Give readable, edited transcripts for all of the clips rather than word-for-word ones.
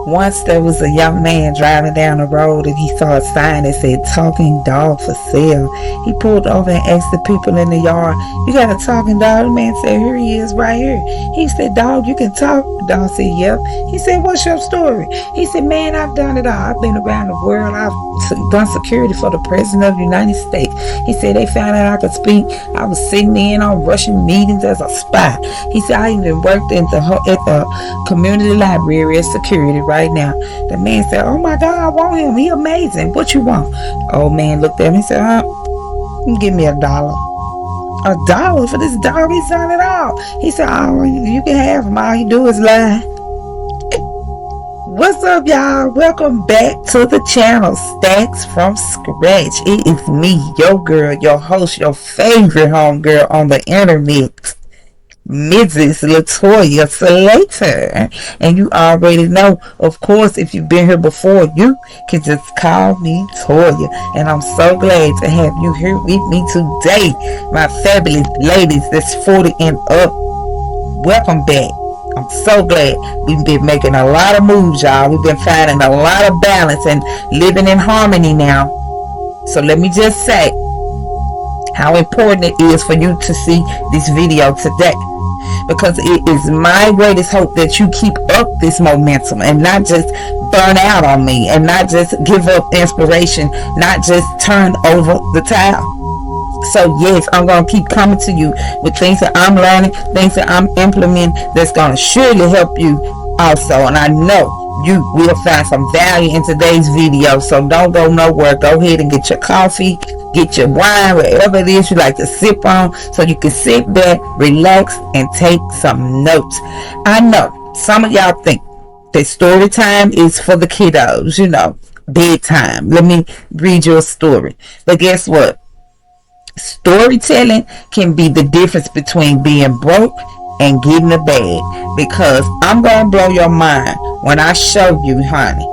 Once there was a young man driving down the road and he saw a sign that said talking dog for sale. He pulled over and asked the people in the yard, "You got a talking dog?" The man said, "Here he is right here." He said, "Dog, you can talk?" The dog said, "Yep." He said, "What's your story?" He said, "Man, I've done it all. I've been around the world. I've done security for the President of the United States." He said, "They found out I could speak. I was sitting in on Russian meetings as a spy." He said, "I even worked at the community library as security right now." The man said, "Oh my God, I want him. He amazing. What you want?" The old man looked at him and said, "Give me $1." $1 for this dog? He's done it all. He said, "Oh, you can have him. All you do is lie." What's up, y'all? Welcome back to the channel, Stacks from Scratch. It is me, your girl, your host, your favorite homegirl on the internet, Mrs. Latoya Slater. And you already know, of course, if you've been here before, you can just call me Toya. And I'm so glad to have you here with me today, my fabulous ladies that's 40 and up. Welcome back. I'm so glad. We've been making a lot of moves, y'all. We've been finding a lot of balance and living in harmony now. So let me just say how important it is for you to see this video today, because it is my greatest hope that you keep up this momentum and not just burn out on me, and not just give up inspiration, not just turn over the towel. So yes, I'm going to keep coming to you with things that I'm learning, things that I'm implementing that's going to surely help you also. And I know you will find some value in today's video. So don't go nowhere. Go ahead and get your coffee, get your wine, whatever it is you like to sip on, so you can sit back, relax, and take some notes. I know some of y'all think that story time is for the kiddos, bedtime. Let me read you a story. But guess what? Storytelling can be the difference between being broke and getting a bag, because I'm going to blow your mind when I show you, honey,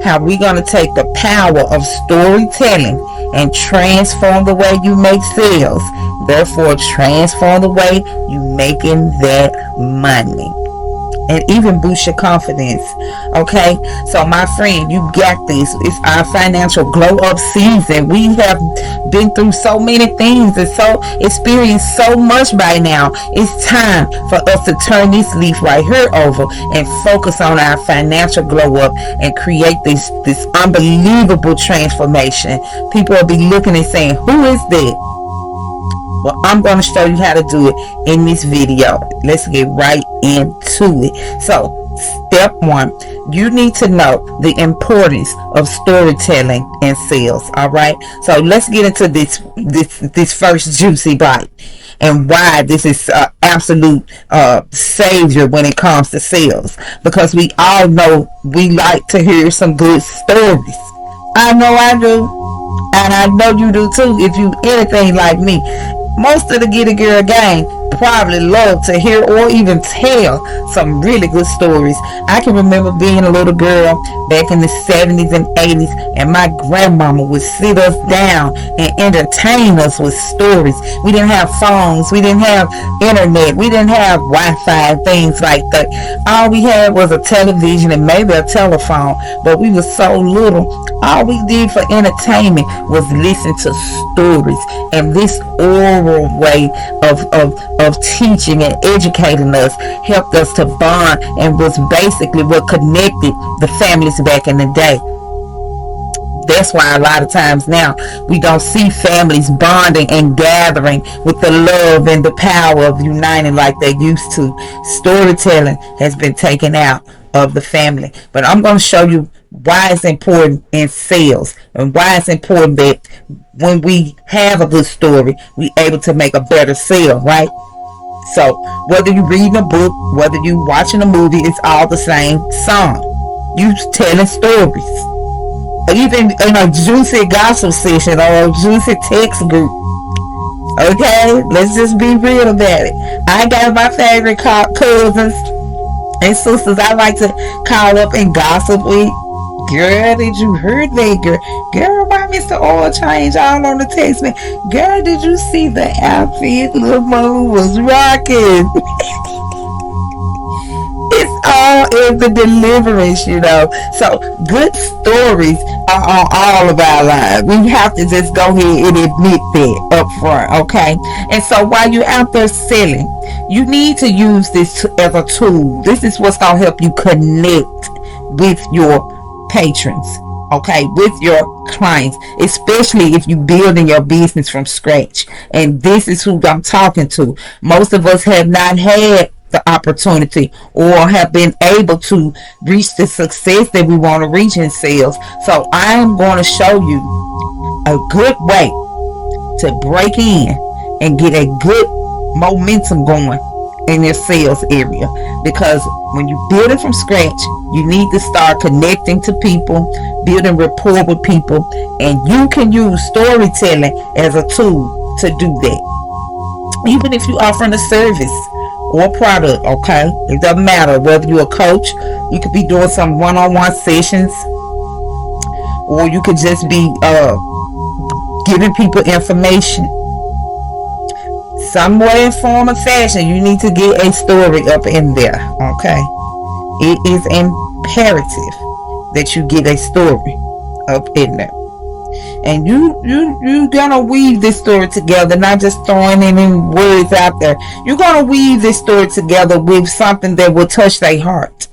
how we're going to take the power of storytelling and transform the way you make sales, therefore transform the way you making that money, and even boost your confidence. Okay, so my friend, you got this. It's our financial glow up season. We have been through so many things and so experienced so much by now. It's time for us to turn this leaf right here over and focus on our financial glow up and create this unbelievable transformation. People will be looking and saying, "Who is that?" Well, I'm going to show you how to do it in this video. Let's get right into it. So, step 1, you need to know the importance of storytelling and sales. All right. So let's get into this first juicy bite, and why this is absolute savior when it comes to sales. Because we all know we like to hear some good stories. I know I do, and I know you do too. If you anything like me, most of the Get a Girl gang probably love to hear or even tell some really good stories. I can remember being a little girl back in the 70s and 80s, and my grandmama would sit us down and entertain us with stories. We didn't have phones, we didn't have internet, we didn't have Wi-Fi and things like that. All we had was a television and maybe a telephone, but we were so little. All we did for entertainment was listen to stories, and this oral way of teaching and educating us helped us to bond, and was basically what connected the families back in the day. That's why a lot of times now we don't see families bonding and gathering with the love and the power of uniting like they used to. Storytelling has been taken out of the family. But I'm going to show you why it's important in sales, and why it's important that when we have a good story, we're able to make a better sale, right? So whether you're reading a book, whether you're watching a movie, it's all the same song. You telling stories. Even in a juicy gossip session or a juicy text group. Okay, let's just be real about it. I got my favorite cousins and sisters I like to call up and gossip with. Girl, did you hear that, girl? Girl, why Mr. Oil Change all on the text me? Girl, did you see the outfit Lil Mo was rocking? It's all is the deliverance, you know. So good stories are on all of our lives. We have to just go ahead and admit that up front, okay? And so while you're out there selling, you need to use this as a tool. This is what's gonna help you connect with your patrons, okay, with your clients, especially if you building your business from scratch. And this is who I'm talking to. Most of us have not had the opportunity or have been able to reach the success that we want to reach in sales. So I am going to show you a good way to break in and get a good momentum going in your sales area, because when you build it from scratch, you need to start connecting to people, building rapport with people, and you can use storytelling as a tool to do that. Even if you're offering a service or product, okay, it doesn't matter whether you're a coach, you could be doing some one-on-one sessions, or you could just be giving people information. Some way, form, or fashion, you need to get a story up in there, okay? It is imperative that you get a story up in there. And you gonna weave this story together, not just throwing any words out there. You're gonna weave this story together with something that will touch their heart,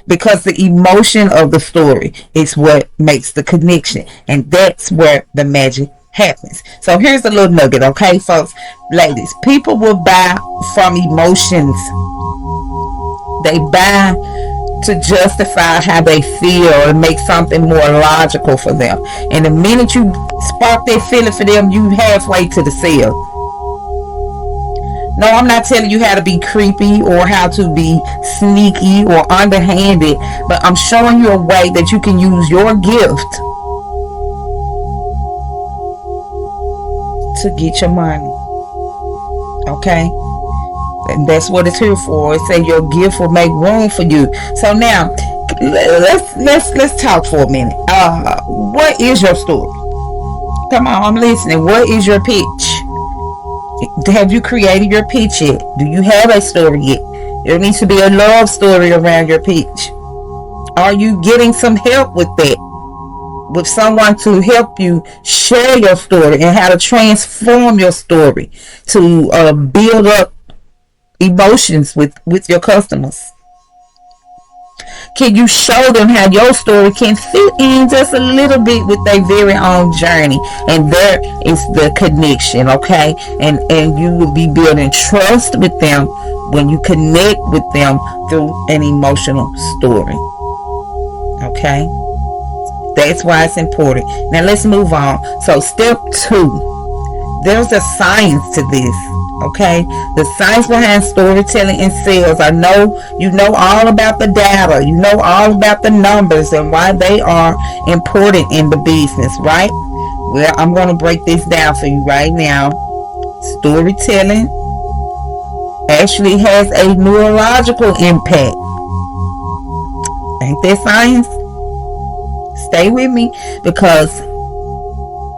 because the emotion of the story is what makes the connection, and that's where the magic happens. So here's a little nugget, okay, folks, ladies. People will buy from emotions. They buy to justify how they feel and make something more logical for them. And the minute you spark that feeling for them, you halfway to the sale. No, I'm not telling you how to be creepy or how to be sneaky or underhanded, but I'm showing you a way that you can use your gift to get your money. Okay? And that's what it's here for. It says your gift will make room for you. So now let's talk for a minute. What is your story? Come on, I'm listening. What is your pitch? Have you created your pitch yet? Do you have a story yet? There needs to be a love story around your pitch. Are you getting some help with that? With someone to help you share your story and how to transform your story to build up emotions with your customers? Can you show them how your story can fit in just a little bit with their very own journey? And there is the connection, okay? And you will be building trust with them when you connect with them through an emotional story. Okay? That's why it's important. Now let's move on. So step 2. There's a science to this. Okay, the science behind storytelling in sales. I know you know all about the data, you know all about the numbers and why they are important in the business, right? Well, I'm going to break this down for you right now. Storytelling actually has a neurological impact. Ain't that science? Stay with me, because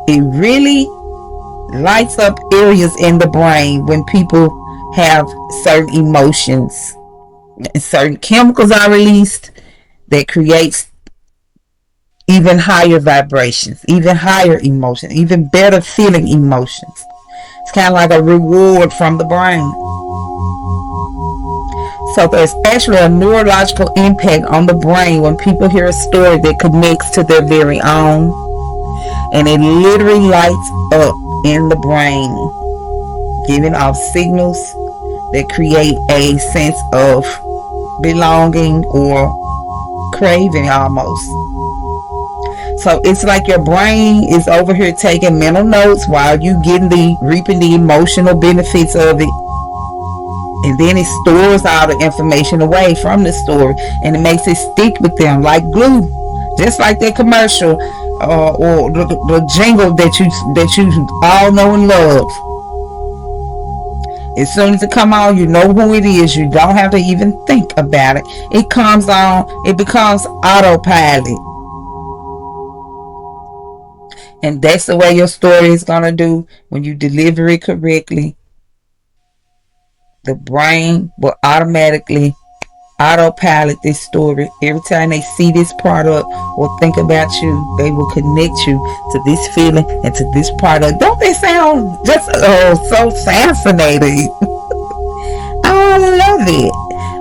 it really lights up areas in the brain when people have certain emotions, and certain chemicals are released that creates even higher vibrations, even higher emotions, even better feeling emotions. It's kind of like a reward from the brain. So there's actually a neurological impact on the brain when people hear a story that connects to their very own, and it literally lights up in the brain, giving off signals that create a sense of belonging or craving almost. So it's like your brain is over here taking mental notes while you reaping the emotional benefits of it. And then it stores all the information away from the story, and it makes it stick with them like glue. Just like that commercial or the jingle that you all know and love. As soon as it come on, you know who it is. You don't have to even think about it. It comes on. It becomes autopilot. And that's the way your story is going to do when you deliver it correctly. The brain will automatically autopilot this story. Every time they see this product or think about you, they will connect you to this feeling and to this product. Don't they sound just so fascinating? I love it.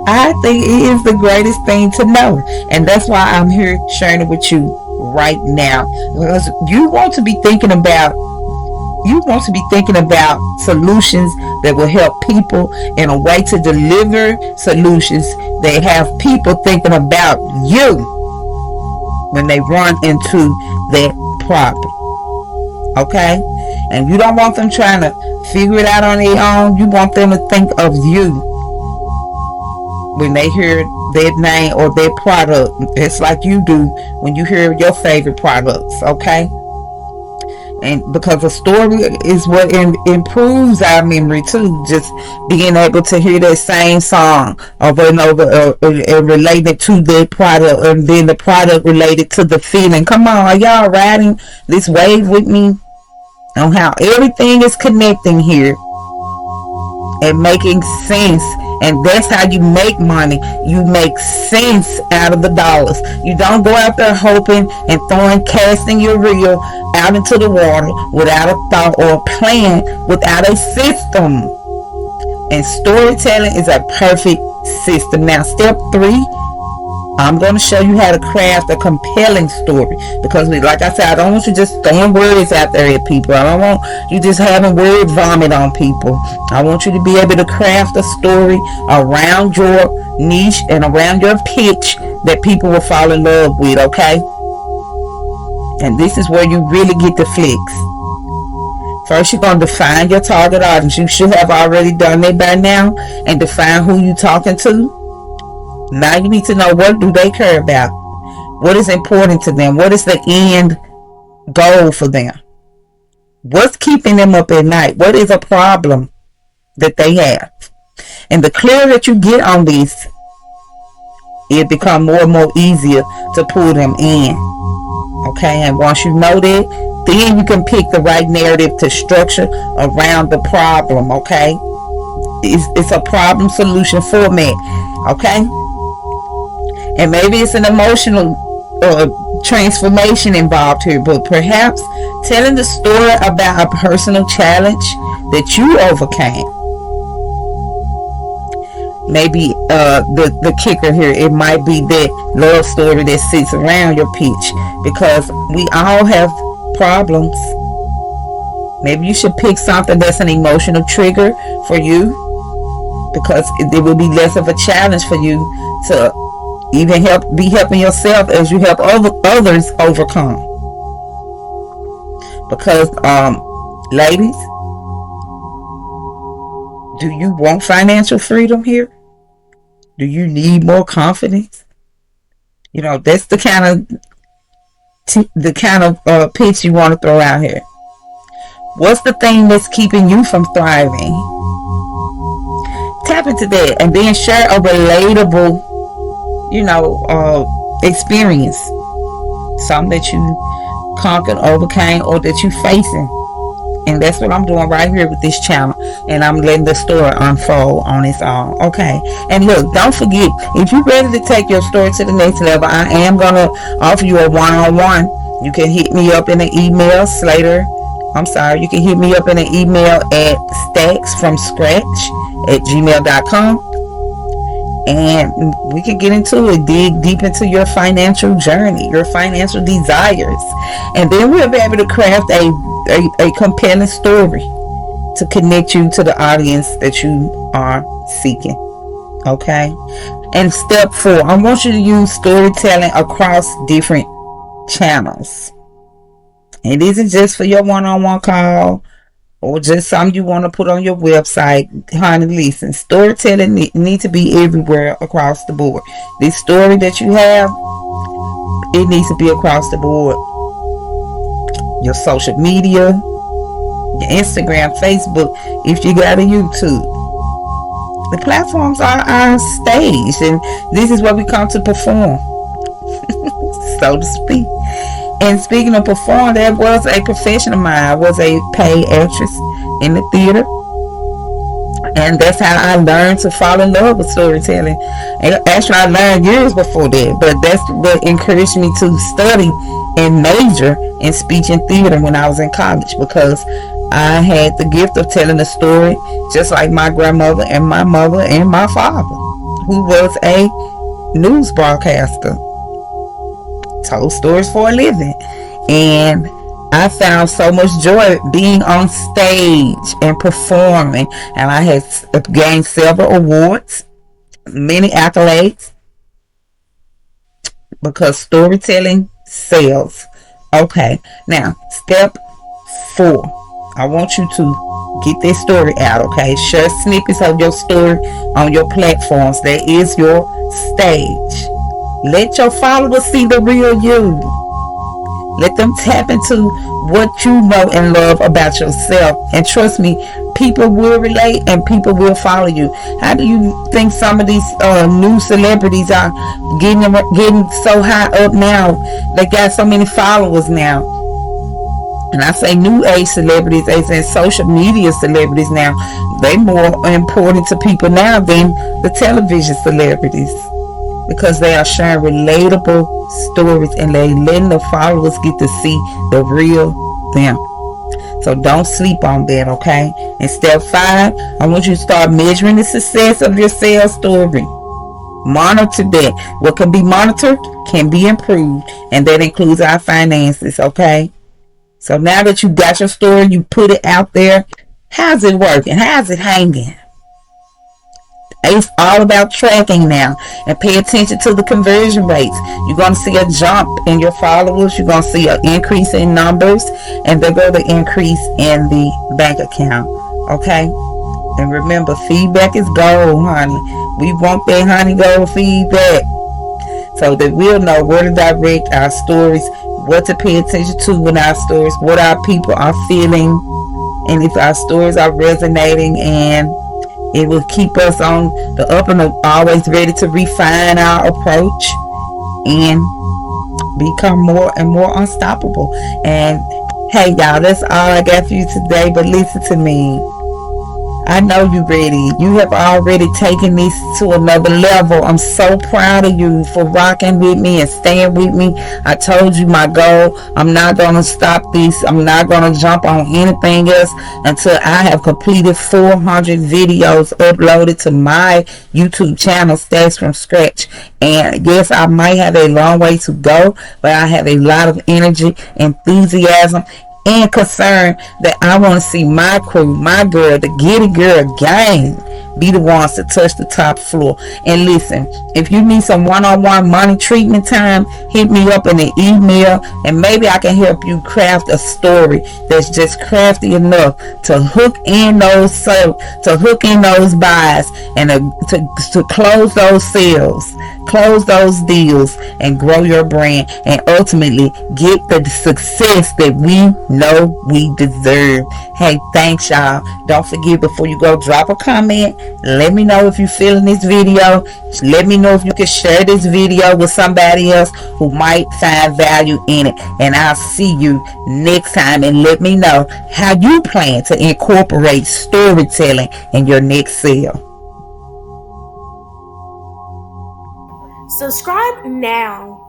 I think it is the greatest thing to know, and that's why I'm here sharing it with you right now, because you want to be thinking about solutions that will help people, in a way to deliver solutions that have people thinking about you when they run into that problem. Okay? And you don't want them trying to figure it out on their own. You want them to think of you when they hear their name or their product. It's like you do when you hear your favorite products. Okay? And because a story is what improves our memory too, just being able to hear that same song over and over and relate it to the product, and then the product related to the feeling. Come on, are y'all riding this wave with me on how everything is connecting here and making sense? And that's how you make money. You make sense out of the dollars. You don't go out there hoping and casting your reel out into the water without a thought or a plan, without a system. And storytelling is a perfect system. Now, step 3, I'm going to show you how to craft a compelling story, because like I said, I don't want you just throwing words out there at people. I don't want you just having word vomit on people. I want you to be able to craft a story around your niche and around your pitch that people will fall in love with. Okay? And this is where you really get the flicks. First, you're going to define your target audience. You should have already done it by now, and define who you're talking to. Now you need to know, what do they care about? What is important to them? What is the end goal for them? What's keeping them up at night? What is a problem that they have? And the clearer that you get on this, it becomes more and more easier to pull them in. Okay, and once you know that, then you can pick the right narrative to structure around the problem. Okay, it's a problem solution format. Okay. And maybe it's an emotional transformation involved here, but perhaps telling the story about a personal challenge that you overcame. Maybe the kicker here, it might be that love story that sits around your pitch, because we all have problems. Maybe you should pick something that's an emotional trigger for you, because it will be less of a challenge for you to even be helping yourself as you help others overcome. Because ladies, do you want financial freedom here? Do you need more confidence? You know, that's the kind of pitch you want to throw out here. What's the thing that's keeping you from thriving? Tap into that, and then share a relatable experience, something that you conquered, overcame, or that you facing. And that's what I'm doing right here with this channel, and I'm letting the story unfold on its own. Okay, and look, don't forget, if you're ready to take your story to the next level, I am gonna offer you a one-on-one. You can hit me up in an email, you can hit me up in an email at stacksfromscratch@gmail.com, and we can get into it, dig deep into your financial journey, your financial desires, and then we'll be able to craft a compelling story to connect you to the audience that you are seeking. Okay? And step 4, I want you to use storytelling across different channels. It isn't just for your one-on-one call or just something you want to put on your website. Honey, listen, storytelling needs to be everywhere across the board. This story that you have, it needs to be across the board. Your social media, your Instagram, Facebook, if you got a YouTube. The platforms are our stage, and this is where we come to perform, so to speak. And speaking of perform, there was a profession of mine. I was a paid actress in the theater. And that's how I learned to fall in love with storytelling. And actually, I learned years before that, but that's what encouraged me to study and major in speech and theater when I was in college, because I had the gift of telling a story just like my grandmother and my mother and my father, who was a news broadcaster, told stories for a living. And I found so much joy being on stage and performing, and I had gained several awards, many accolades, because storytelling sells. Okay, now step 4. I want you to get this story out, okay? Share snippets of your story on your platforms. That is your stage. Let your followers see the real you. Let them tap into what you know and love about yourself. And trust me, people will relate and people will follow you. How do you think some of these new celebrities are getting so high up now? They got so many followers now. And I say new age celebrities, they say social media celebrities now. They more important to people now than the television celebrities, because they are sharing relatable stories and they letting the followers get to see the real them. So don't sleep on that, okay? And step 5, I want you to start measuring the success of your sales story. Monitor that. What can be monitored can be improved, and that includes our finances, okay? So now that you got your story, you put it out there, how's it working? How's it hanging? It's all about tracking now, and pay attention to the conversion rates. You're going to see a jump in your followers. You're going to see an increase in numbers, and they're going to increase in the bank account. Okay? And remember, feedback is gold, honey. We want that honey gold feedback, so that we'll know where to direct our stories, what to pay attention to in our stories, what our people are feeling, and if our stories are resonating. And it will keep us on the up and always ready to refine our approach and become more and more unstoppable. And hey, y'all, that's all I got for you today. But listen to me. I know you're ready. You have already taken this to another level. I'm so proud of you for rocking with me and staying with me. I told you my goal. I'm not going to stop this. I'm not going to jump on anything else until I have completed 400 videos uploaded to my YouTube channel, Stats from Scratch. And yes, I might have a long way to go, but I have a lot of energy, enthusiasm, and concern that I want to see my crew, my girl, the Get It Girl gang, be the ones to touch the top floor. And listen, if you need some one-on-one money treatment time, hit me up in an email, and maybe I can help you craft a story that's just crafty enough to hook in those buys, and to close those sales, close those deals, and grow your brand, and ultimately get the success that we know we deserve. Hey, thanks, y'all. Don't forget, before you go, drop a comment. Let me know if you're feeling this video. Let me know if you can share this video with somebody else who might find value in it. And I'll see you next time. And let me know how you plan to incorporate storytelling in your next sale. Subscribe now